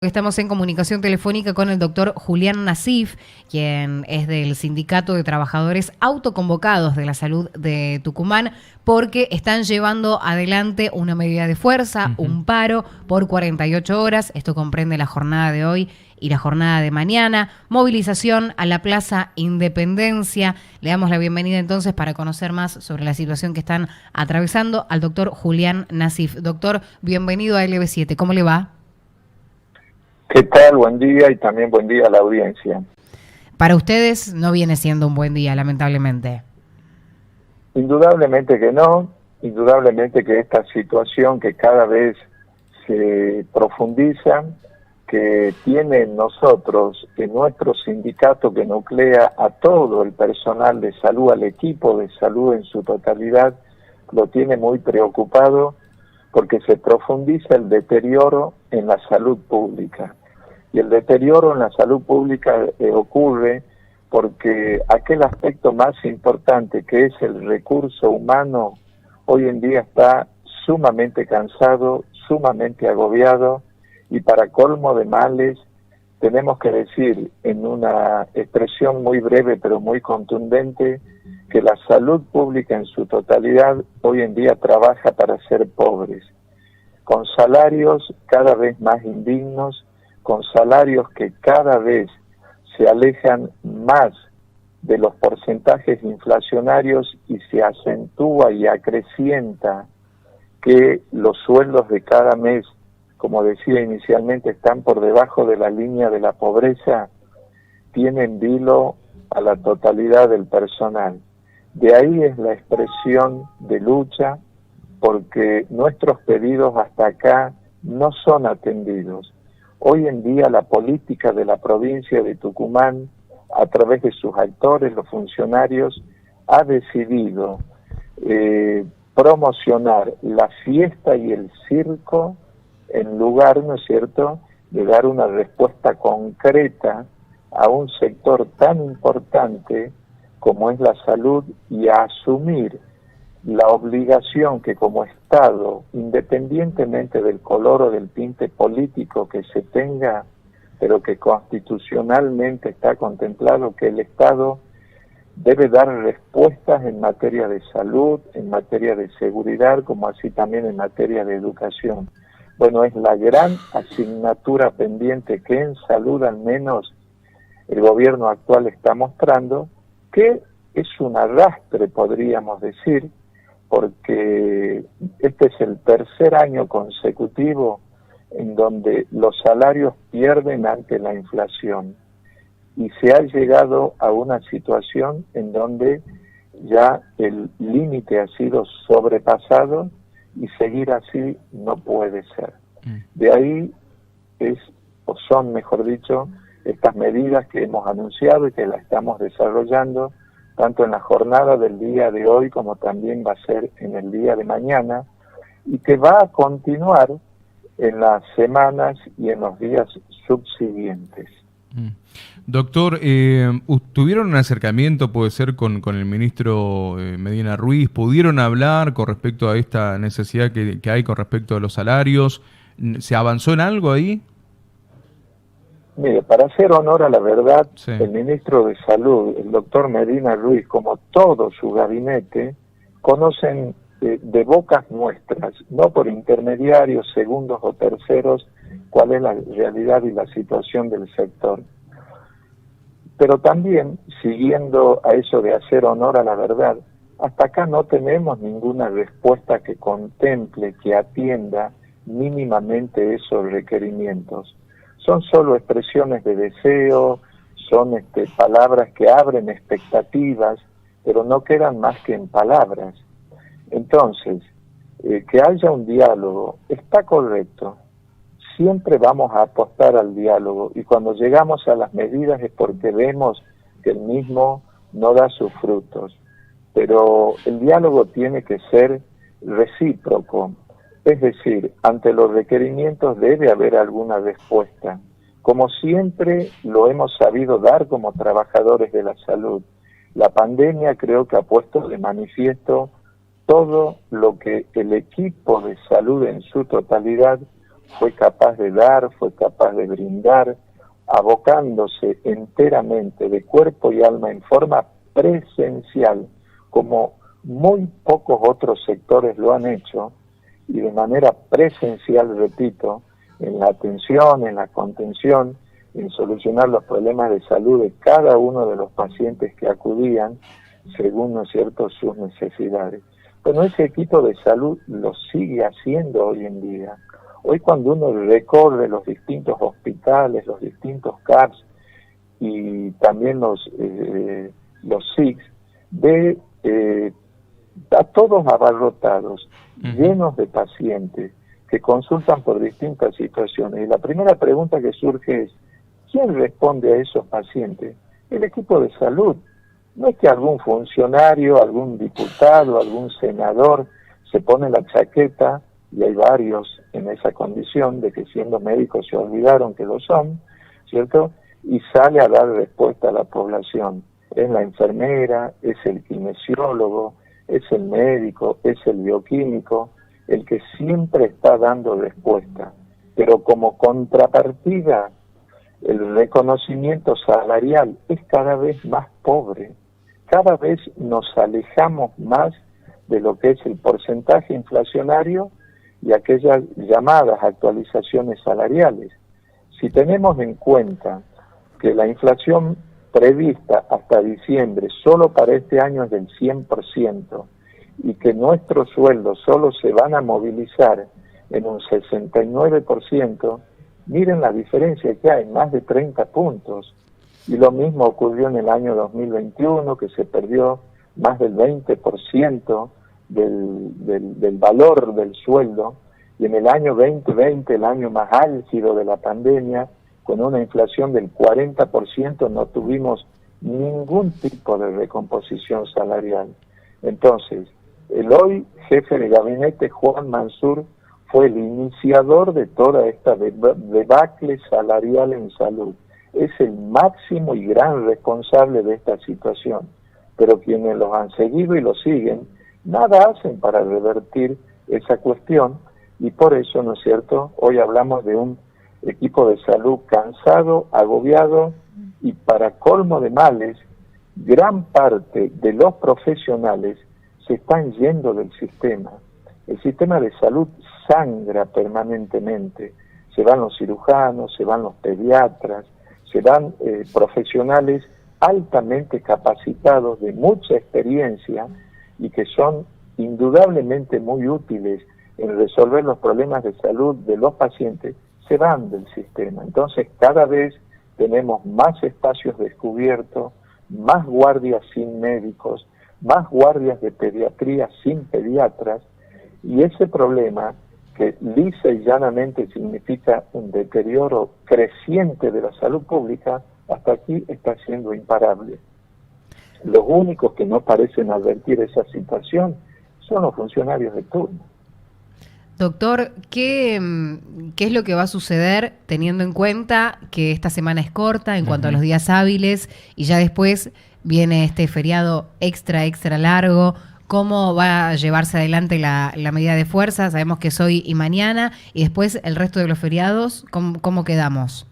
Estamos en comunicación telefónica con el doctor Julián Nasif, quien es del Sindicato de Trabajadores Autoconvocados de la Salud de Tucumán, porque están llevando adelante una medida de fuerza, un paro por 48 horas. Esto comprende la jornada de hoy y la jornada de mañana. Movilización a la Plaza Independencia. Le damos la bienvenida entonces para conocer más sobre la situación que están atravesando al doctor Julián Nasif. Doctor, bienvenido a LB7. ¿Cómo le va? ¿Qué tal? Buen día y también buen día a la audiencia. Para ustedes no viene siendo un buen día, lamentablemente. Indudablemente que no, indudablemente que esta situación que cada vez se profundiza, que tiene en nosotros, en nuestro sindicato que nuclea a todo el personal de salud, al equipo de salud en su totalidad, lo tiene muy preocupado porque se profundiza el deterioro en la salud pública. Y el deterioro en la salud pública ocurre porque aquel aspecto más importante que es el recurso humano, hoy en día está sumamente cansado, sumamente agobiado, y para colmo de males, tenemos que decir en una expresión muy breve pero muy contundente, que la salud pública en su totalidad hoy en día trabaja para ser pobres, con salarios cada vez más indignos, con salarios que cada vez se alejan más de los porcentajes inflacionarios y se acentúa y acrecienta que los sueldos de cada mes, como decía inicialmente, están por debajo de la línea de la pobreza, tienen vilo a la totalidad del personal. De ahí es la expresión de lucha, porque nuestros pedidos hasta acá no son atendidos. Hoy en día la política de la provincia de Tucumán, a través de sus actores, los funcionarios, ha decidido promocionar la fiesta y el circo en lugar, ¿no es cierto?, de dar una respuesta concreta a un sector tan importante como es la salud y a asumir la obligación que como Estado, independientemente del color o del tinte político que se tenga, pero que constitucionalmente está contemplado, que el Estado debe dar respuestas en materia de salud, en materia de seguridad, como así también en materia de educación. Bueno, es la gran asignatura pendiente que en salud al menos el gobierno actual está mostrando, que es un arrastre, podríamos decir, porque este es el tercer año consecutivo en donde los salarios pierden ante la inflación y se ha llegado a una situación en donde ya el límite ha sido sobrepasado y seguir así no puede ser. De ahí son, mejor dicho, estas medidas que hemos anunciado y que las estamos desarrollando tanto en la jornada del día de hoy como también va a ser en el día de mañana, y que va a continuar en las semanas y en los días subsiguientes. Doctor, ¿tuvieron un acercamiento, puede ser, con el ministro Medina Ruiz? ¿Pudieron hablar con respecto a esta necesidad que hay con respecto a los salarios? ¿Se avanzó en algo ahí? Mire, para hacer honor a la verdad, sí, el ministro de Salud, el doctor Medina Ruiz, como todo su gabinete, conocen de bocas nuestras, no por intermediarios, segundos o terceros, cuál es la realidad y la situación del sector. Pero también, siguiendo a eso de hacer honor a la verdad, hasta acá no tenemos ninguna respuesta que contemple, que atienda mínimamente esos requerimientos. Son solo expresiones de deseo, son palabras que abren expectativas, pero no quedan más que en palabras. Entonces, que haya un diálogo está correcto. Siempre vamos a apostar al diálogo y cuando llegamos a las medidas es porque vemos que el mismo no da sus frutos. Pero el diálogo tiene que ser recíproco. Es decir, ante los requerimientos debe haber alguna respuesta, como siempre lo hemos sabido dar como trabajadores de la salud. La pandemia creo que ha puesto de manifiesto todo lo que el equipo de salud en su totalidad fue capaz de dar, fue capaz de brindar, abocándose enteramente de cuerpo y alma en forma presencial, como muy pocos otros sectores lo han hecho, y de manera presencial, repito, en la atención, en la contención, en solucionar los problemas de salud de cada uno de los pacientes que acudían, según, ¿no es cierto?, sus necesidades. Bueno, ese equipo de salud lo sigue haciendo hoy en día. Hoy cuando uno recorre los distintos hospitales, los distintos CAPS y también los SICS, ve a todos abarrotados, llenos de pacientes que consultan por distintas situaciones. Y la primera pregunta que surge es, ¿quién responde a esos pacientes? El equipo de salud. No es que algún funcionario, algún diputado, algún senador se pone la chaqueta, y hay varios en esa condición de que siendo médicos se olvidaron que lo son, ¿cierto? Y sale a dar respuesta a la población. Es la enfermera, es el kinesiólogo, es el médico, es el bioquímico, el que siempre está dando respuesta. Pero como contrapartida, el reconocimiento salarial es cada vez más pobre. Cada vez nos alejamos más de lo que es el porcentaje inflacionario y aquellas llamadas actualizaciones salariales. Si tenemos en cuenta que la inflación prevista hasta diciembre solo para este año es del 100% y que nuestros sueldos solo se van a movilizar en un 69%, miren la diferencia que hay, más de 30 puntos. Y lo mismo ocurrió en el año 2021, que se perdió más del 20% del valor del sueldo, y en el año 2020, el año más álgido de la pandemia, con una inflación del 40%, no tuvimos ningún tipo de recomposición salarial. Entonces, el hoy jefe de gabinete, Juan Mansur, fue el iniciador de toda esta debacle salarial en salud. Es el máximo y gran responsable de esta situación. Pero quienes los han seguido y lo siguen, nada hacen para revertir esa cuestión, y por eso, ¿no es cierto?, hoy hablamos de un equipo de salud cansado, agobiado, y para colmo de males, gran parte de los profesionales se están yendo del sistema. El sistema de salud sangra permanentemente. Se van los cirujanos, se van los pediatras, se van profesionales altamente capacitados, de mucha experiencia, y que son indudablemente muy útiles en resolver los problemas de salud de los pacientes, se van del sistema. Entonces cada vez tenemos más espacios descubiertos, más guardias sin médicos, más guardias de pediatría sin pediatras, y ese problema, que lisa y llanamente significa un deterioro creciente de la salud pública, hasta aquí está siendo imparable. Los únicos que no parecen advertir esa situación son los funcionarios de turno. Doctor, ¿qué es lo que va a suceder teniendo en cuenta que esta semana es corta en cuanto a los días hábiles y ya después viene este feriado extra largo? ¿Cómo va a llevarse adelante la medida de fuerza? Sabemos que es hoy y mañana, y después el resto de los feriados, ¿cómo quedamos?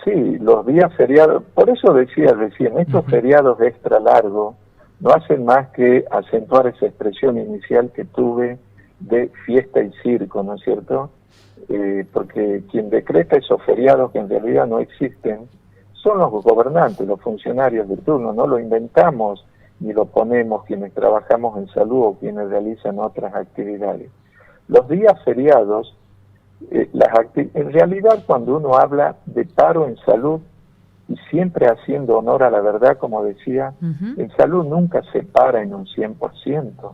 Sí, los días feriados, por eso decía recién, estos feriados extra largos no hacen más que acentuar esa expresión inicial que tuve de fiesta y circo, ¿no es cierto? Porque quien decreta esos feriados que en realidad no existen son los gobernantes, los funcionarios de turno, no lo inventamos ni lo ponemos quienes trabajamos en salud o quienes realizan otras actividades. Los días feriados, en realidad cuando uno habla de paro en salud, y siempre haciendo honor a la verdad, como decía, en salud nunca se para en un 100%,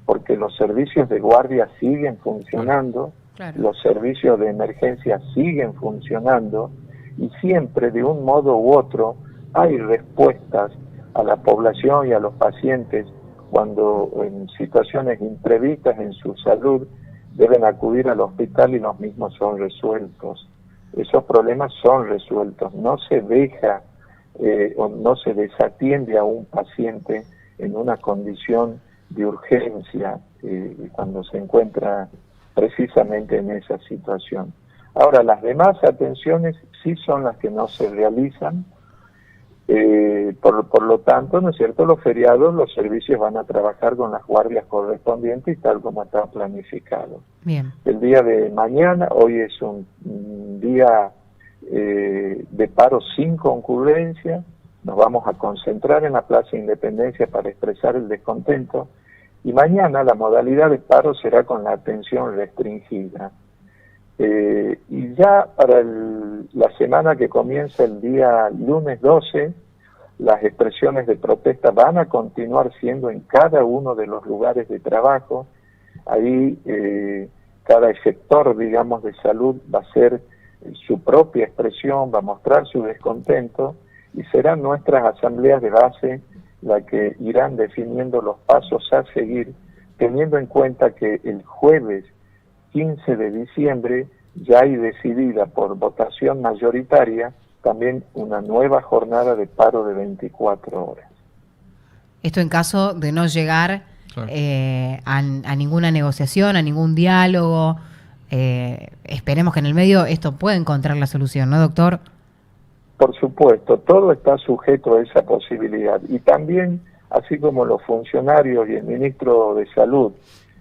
porque los servicios de guardia siguen funcionando, claro. Los servicios de emergencia siguen funcionando, y siempre de un modo u otro hay respuestas a la población y a los pacientes cuando en situaciones imprevistas en su salud deben acudir al hospital y los mismos son resueltos. Esos problemas son resueltos, no se deja o no se desatiende a un paciente en una condición de urgencia cuando se encuentra precisamente en esa situación. Ahora, las demás atenciones sí son las que no se realizan, por lo tanto, ¿no es cierto?, los feriados, los servicios van a trabajar con las guardias correspondientes y tal como está planificado. Bien. El día de mañana, hoy es un día de paro sin concurrencia, nos vamos a concentrar en la Plaza Independencia para expresar el descontento, y mañana la modalidad de paro será con la atención restringida. Y ya para la semana que comienza el día lunes 12, las expresiones de protesta van a continuar siendo en cada uno de los lugares de trabajo. Ahí cada sector, digamos, de salud va a hacer su propia expresión, va a mostrar su descontento, y serán nuestras asambleas de base las que irán definiendo los pasos a seguir, teniendo en cuenta que el jueves 15 de diciembre ya hay decidida por votación mayoritaria también una nueva jornada de paro de 24 horas. Esto en caso de no llegar a ninguna negociación, a ningún diálogo. Esperemos que en el medio esto pueda encontrar la solución, ¿no, doctor? Por supuesto, todo está sujeto a esa posibilidad. Y también, así como los funcionarios y el ministro de Salud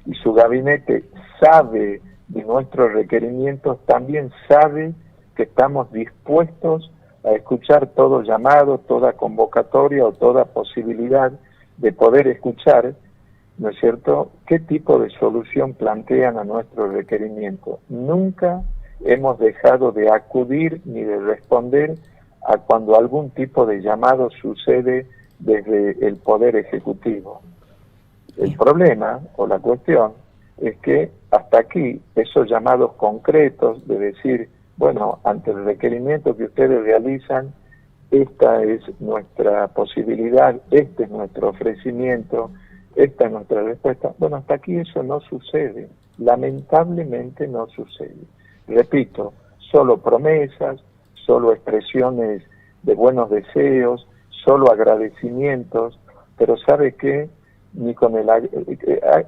y su gabinete sabe de nuestros requerimientos, también sabe que estamos dispuestos a escuchar todo llamado, toda convocatoria o toda posibilidad de poder escuchar, ¿no es cierto?, qué tipo de solución plantean a nuestro requerimiento. Nunca hemos dejado de acudir ni de responder a cuando algún tipo de llamado sucede desde el Poder Ejecutivo. El problema o la cuestión es que hasta aquí esos llamados concretos de decir, bueno, ante el requerimiento que ustedes realizan, esta es nuestra posibilidad, este es nuestro ofrecimiento, esta es nuestra respuesta. Bueno, hasta aquí eso no sucede, lamentablemente no sucede. Repito, solo promesas, solo expresiones de buenos deseos, solo agradecimientos, pero ¿sabe qué? Ni con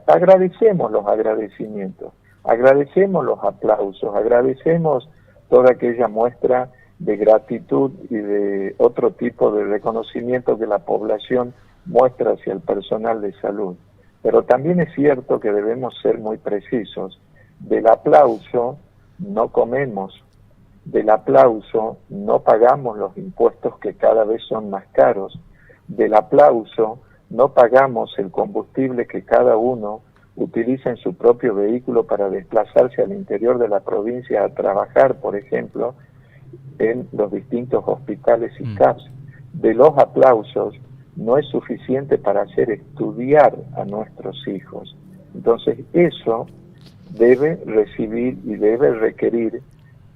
agradecemos los agradecimientos, agradecemos los aplausos, agradecemos toda aquella muestra de gratitud y de otro tipo de reconocimiento que la población muestra hacia el personal de salud. Pero también es cierto que debemos ser muy precisos. Del aplauso no comemos, del aplauso no pagamos los impuestos que cada vez son más caros, del aplauso no pagamos el combustible que cada uno utiliza en su propio vehículo para desplazarse al interior de la provincia a trabajar, por ejemplo, en los distintos hospitales y CAPS. De los aplausos no es suficiente para hacer estudiar a nuestros hijos. Entonces eso debe recibir y debe requerir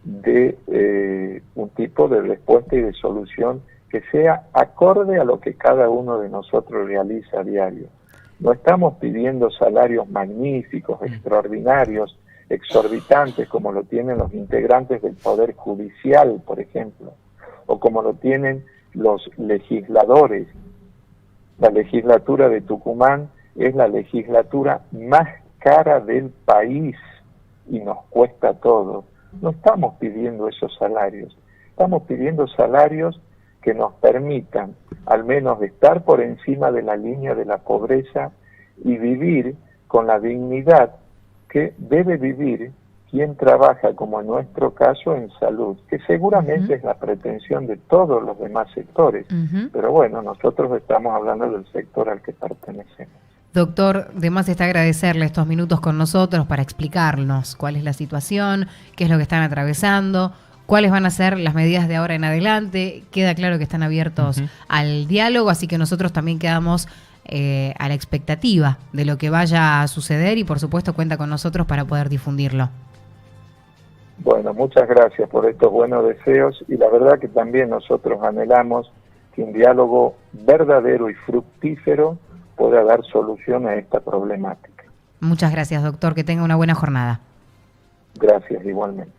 de un tipo de respuesta y de solución que sea acorde a lo que cada uno de nosotros realiza a diario. No estamos pidiendo salarios magníficos, extraordinarios, exorbitantes, como lo tienen los integrantes del Poder Judicial, por ejemplo, o como lo tienen los legisladores. La legislatura de Tucumán es la legislatura más cara del país y nos cuesta todo. No estamos pidiendo esos salarios, estamos pidiendo salarios que nos permitan al menos estar por encima de la línea de la pobreza y vivir con la dignidad que debe vivir quien trabaja, como en nuestro caso, en salud, que seguramente es la pretensión de todos los demás sectores, pero bueno, nosotros estamos hablando del sector al que pertenecemos. Doctor, de más está agradecerle estos minutos con nosotros para explicarnos cuál es la situación, qué es lo que están atravesando, cuáles van a ser las medidas de ahora en adelante. Queda claro que están abiertos al diálogo, así que nosotros también quedamos a la expectativa de lo que vaya a suceder y por supuesto cuenta con nosotros para poder difundirlo. Bueno, muchas gracias por estos buenos deseos y la verdad que también nosotros anhelamos que un diálogo verdadero y fructífero pueda dar solución a esta problemática. Muchas gracias, doctor. Que tenga una buena jornada. Gracias, igualmente.